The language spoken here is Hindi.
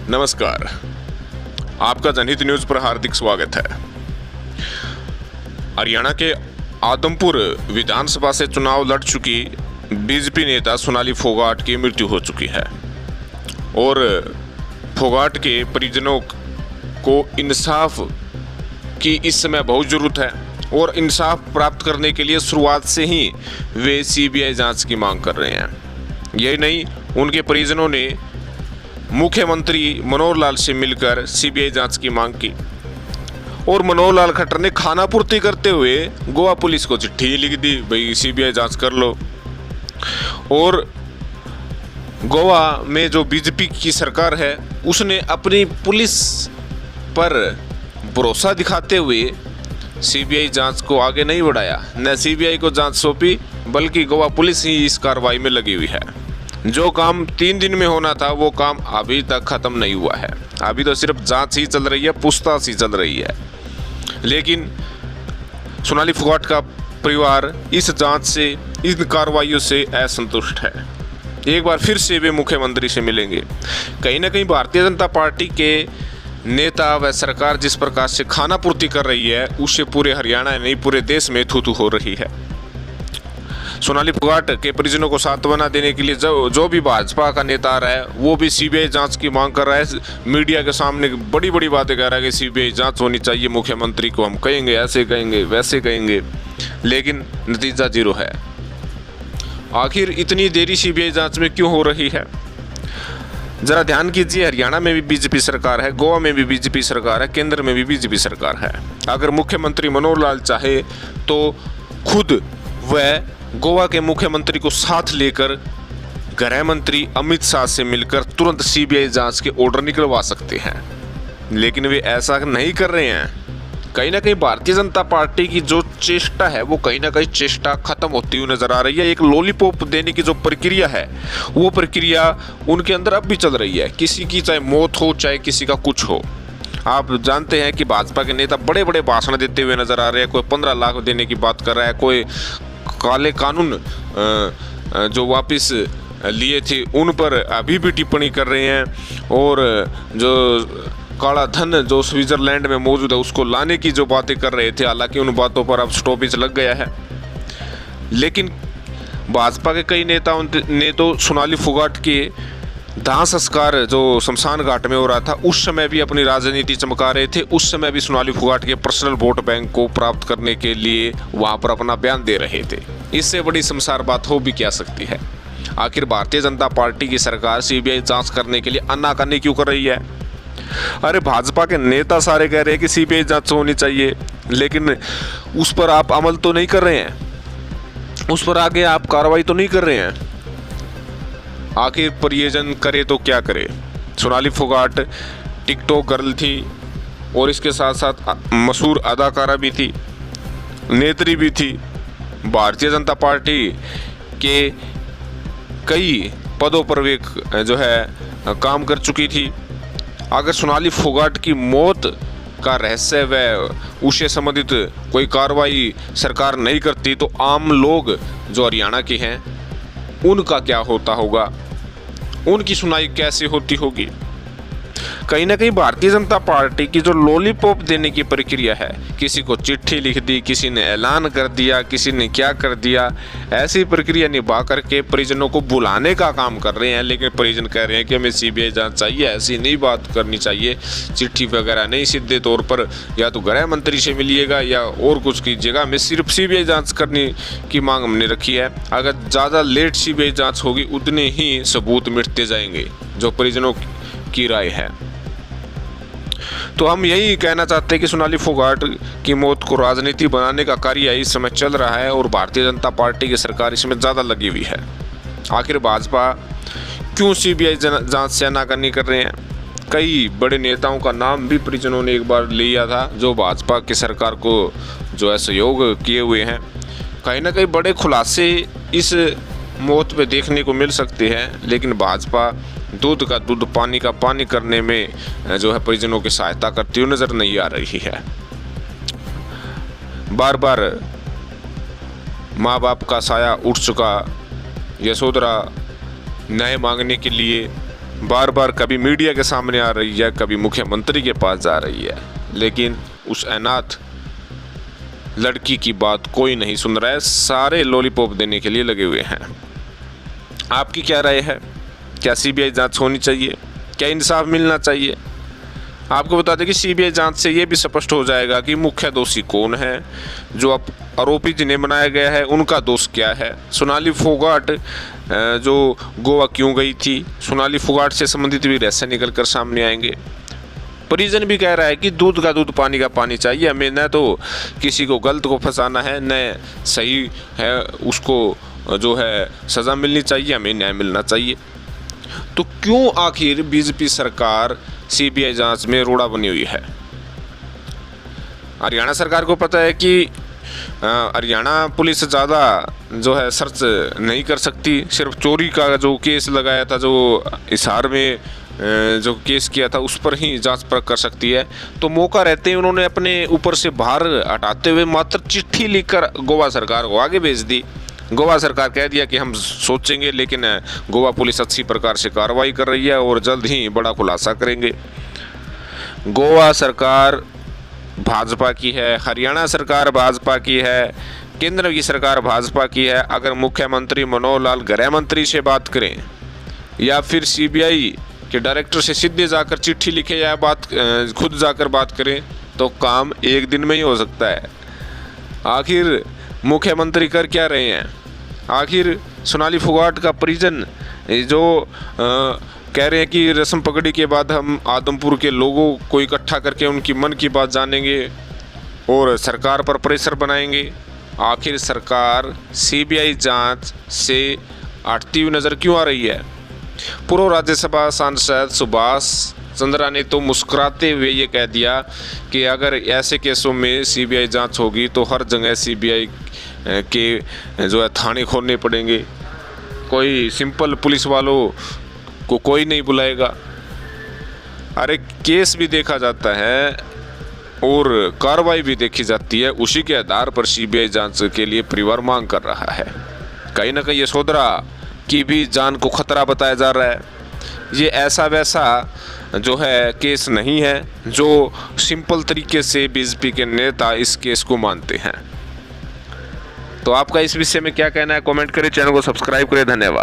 नमस्कार, आपका जनहित न्यूज पर हार्दिक स्वागत है। हरियाणा के आदमपुर विधानसभा से चुनाव लड़ चुकी बीजेपी नेता सोनाली फोगाट की मृत्यु हो चुकी है और फोगाट के परिजनों को इंसाफ की इस समय बहुत ज़रूरत है और इंसाफ प्राप्त करने के लिए शुरुआत से ही वे सीबीआई जांच की मांग कर रहे हैं। यही नहीं, उनके परिजनों ने मुख्यमंत्री मनोहर लाल से मिलकर सीबीआई जांच की मांग की और मनोहर लाल खट्टर ने खानापूर्ति करते हुए गोवा पुलिस को चिट्ठी लिख दी, भाई सीबीआई जांच कर लो। और गोवा में जो बीजेपी की सरकार है उसने अपनी पुलिस पर भरोसा दिखाते हुए सीबीआई जांच को आगे नहीं बढ़ाया, न सीबीआई को जांच सौंपी, बल्कि गोवा पुलिस ही इस कार्रवाई में लगी हुई है। जो काम 3 दिन में होना था वो काम अभी तक खत्म नहीं हुआ है। अभी तो सिर्फ जांच ही चल रही है, पूछताछ ही चल रही है। लेकिन सोनाली फोगाट का परिवार इस जांच से, इन कार्रवाइयों से असंतुष्ट है। एक बार फिर से वे मुख्यमंत्री से मिलेंगे। कहीं ना कहीं भारतीय जनता पार्टी के नेता व सरकार जिस प्रकार से खानापूर्ति कर रही है उससे पूरे हरियाणा नहीं पूरे देश में थू-थू हो रही है। सोनाली फोगाट के परिजनों को सांत्वना देने के लिए जो भी भाजपा का नेता आ रहा है वो भी सीबीआई जांच की मांग कर रहा है। मीडिया के सामने बड़ी बड़ी बातें कह रहा है कि सीबीआई जांच होनी चाहिए, मुख्यमंत्री को हम कहेंगे, ऐसे कहेंगे, वैसे कहेंगे, लेकिन नतीजा जीरो है। आखिर इतनी देरी सीबीआई जांच में क्यों हो रही है? जरा ध्यान कीजिए, हरियाणा में भी बीजेपी सरकार है, गोवा में भी बीजेपी सरकार है, केंद्र में भी बीजेपी सरकार है। अगर मुख्यमंत्री मनोहर लाल चाहे तो खुद वह गोवा के मुख्यमंत्री को साथ लेकर गृह मंत्री अमित शाह से मिलकर तुरंत सीबीआई जांच के ऑर्डर निकलवा सकते हैं, लेकिन वे ऐसा नहीं कर रहे हैं। कहीं ना कहीं भारतीय जनता पार्टी की जो चेष्टा है वो कहीं ना कहीं चेष्टा खत्म होती हुई नजर आ रही है। एक लॉलीपॉप देने की जो प्रक्रिया है वो प्रक्रिया उनके अंदर अब भी चल रही है। किसी की चाहे मौत हो, चाहे किसी का कुछ हो। आप जानते हैं कि भाजपा के नेता बड़े बड़े भाषण देते हुए नजर आ रहे हैं। कोई 15 लाख देने की बात कर रहा है, कोई काले कानून जो वापस लिए थे उन पर अभी भी टिप्पणी कर रहे हैं, और जो काला धन जो स्विट्जरलैंड में मौजूद है उसको लाने की जो बातें कर रहे थे। हालांकि उन बातों पर अब स्टॉपेज लग गया है। लेकिन भाजपा के कई नेताओं ने तो सोनाली फोगाट के दाह संस्कार जो शमशान घाट में हो रहा था उस समय भी अपनी राजनीति चमका रहे थे। उस समय भी सोनाली फोगाट के पर्सनल वोट बैंक को प्राप्त करने के लिए वहां पर अपना बयान दे रहे थे। इससे बड़ी शमशान बात हो भी क्या सकती है? आखिर भारतीय जनता पार्टी की सरकार सीबीआई जांच करने के लिए आनाकानी क्यों कर रही है? अरे भाजपा के नेता सारे कह रहे हैं कि सीबीआई जांच होनी चाहिए, लेकिन उस पर आप अमल तो नहीं कर रहे हैं, उस पर आगे आप कार्रवाई तो नहीं कर रहे हैं। आखिर परिजन करे तो क्या करे? सोनाली फोगाट टिकटॉक गर्ल थी और इसके साथ साथ मशहूर अदाकारा भी थी, नेत्री भी थी, भारतीय जनता पार्टी के कई पदों पर वे जो है काम कर चुकी थी। अगर सोनाली फोगाट की मौत का रहस्य व उससे संबंधित कोई कार्रवाई सरकार नहीं करती तो आम लोग जो हरियाणा के हैं उनका क्या होता होगा, उनकी सुनाई कैसे होती होगी? कहीं ना कहीं भारतीय जनता पार्टी की जो लॉलीपॉप देने की प्रक्रिया है, किसी को चिट्ठी लिख दी, किसी ने ऐलान कर दिया, किसी ने क्या कर दिया, ऐसी प्रक्रिया निभा करके परिजनों को बुलाने का काम कर रहे हैं। लेकिन परिजन कह रहे हैं कि हमें सीबीआई जांच चाहिए, ऐसी नहीं बात करनी चाहिए, चिट्ठी वगैरह नहीं, सीधे तौर पर या तो गृह मंत्री से मिलिएगा या और कुछ कीजिएगा, हमें सिर्फ सीबीआई जांच करने की मांग हमने रखी है। अगर ज़्यादा लेट सीबीआई जांच होगी उतने ही सबूत मिटते जाएंगे, जो परिजनों की राय है। तो हम यही कहना चाहते हैं कि सोनाली फोगाट की मौत को राजनीति बनाने का कार्य इस समय चल रहा है और भारतीय जनता पार्टी की सरकार इसमें ज़्यादा लगी हुई है। आखिर भाजपा क्यों सीबीआई जांच से आनाकानी कर रहे हैं? कई बड़े नेताओं का नाम भी परिजनों ने एक बार लिया था जो भाजपा की सरकार को जो है सहयोग किए हुए हैं। कहीं ना कहीं बड़े खुलासे इस मौत पे देखने को मिल सकते हैं, लेकिन भाजपा दूध का दूध, पानी का पानी करने में जो है परिजनों की सहायता करती हुई नजर नहीं आ रही है। बार बार माँ बाप का साया उठ चुका यशोधरा न्याय मांगने के लिए बार बार कभी मीडिया के सामने आ रही है, कभी मुख्यमंत्री के पास जा रही है, लेकिन उस अनाथ लड़की की बात कोई नहीं सुन रहा है। सारे लॉलीपॉप देने के लिए लगे हुए हैं। आपकी क्या राय है? क्या सीबीआई जांच होनी चाहिए? क्या इंसाफ मिलना चाहिए? आपको बता दें कि सीबीआई जांच से ये भी स्पष्ट हो जाएगा कि मुख्य दोषी कौन है, जो अब आरोपी जिन्हें बनाया गया है उनका दोष क्या है। सोनाली फोगाट जो गोवा क्यों गई थी, सोनाली फोगाट से संबंधित भी रहस्य निकल कर सामने आएंगे। परिजन भी कह रहा है कि दूध का दूध पानी का पानी चाहिए, हमें न तो किसी को गलत को फंसाना है, न सही है उसको जो है सज़ा मिलनी चाहिए, हमें न्याय मिलना चाहिए। तो क्यों आखिर बीजेपी सरकार सीबीआई जांच में रोड़ा बनी हुई है? हरियाणा सरकार को पता है कि हरियाणा पुलिस ज़्यादा जो है सर्च नहीं कर सकती, सिर्फ चोरी का जो केस लगाया था, जो हिसार में जो केस किया था, उस पर ही जांच परख कर सकती है। तो मौका रहते ही उन्होंने अपने ऊपर से भार हटाते हुए मात्र चिट्ठी लिखकर गोवा सरकार को आगे भेज दी। गोवा सरकार कह दिया कि हम सोचेंगे, लेकिन गोवा पुलिस अच्छी प्रकार से कार्रवाई कर रही है और जल्द ही बड़ा खुलासा करेंगे। गोवा सरकार भाजपा की है, हरियाणा सरकार भाजपा की है, केंद्र की सरकार भाजपा की है। अगर मुख्यमंत्री मनोहर लाल गृह मंत्री से बात करें या फिर सीबीआई के डायरेक्टर से सीधे जाकर चिट्ठी लिखे या खुद जाकर बात करें तो काम एक दिन में ही हो सकता है। आखिर मुख्यमंत्री कर क्या रहे हैं? आखिर सोनाली फोगाट का परिजन जो कह रहे हैं कि रस्म पगड़ी के बाद हम आदमपुर के लोगों को इकट्ठा करके उनकी मन की बात जानेंगे और सरकार पर प्रेशर बनाएंगे। आखिर सरकार सीबीआई जांच से हटती हुई नज़र क्यों आ रही है? पूर्व राज्यसभा सांसद सुभाष चंद्रा ने तो मुस्कुराते हुए ये कह दिया कि अगर ऐसे केसों में सीबीआई जांच होगी तो हर जगह सीबीआई के जो है थाने खोलने पड़ेंगे, कोई सिंपल पुलिस वालों को कोई नहीं बुलाएगा। अरे केस भी देखा जाता है और कार्रवाई भी देखी जाती है, उसी के आधार पर सीबीआई जांच के लिए परिवार मांग कर रहा है। कहीं ना कहीं यशोधरा की भी जान को खतरा बताया जा रहा है। ये ऐसा वैसा जो है केस नहीं है जो सिंपल तरीके से बीजेपी के नेता इस केस को मानते हैं। तो आपका इस विषय में क्या कहना है? कमेंट करें, चैनल को सब्सक्राइब करें। धन्यवाद।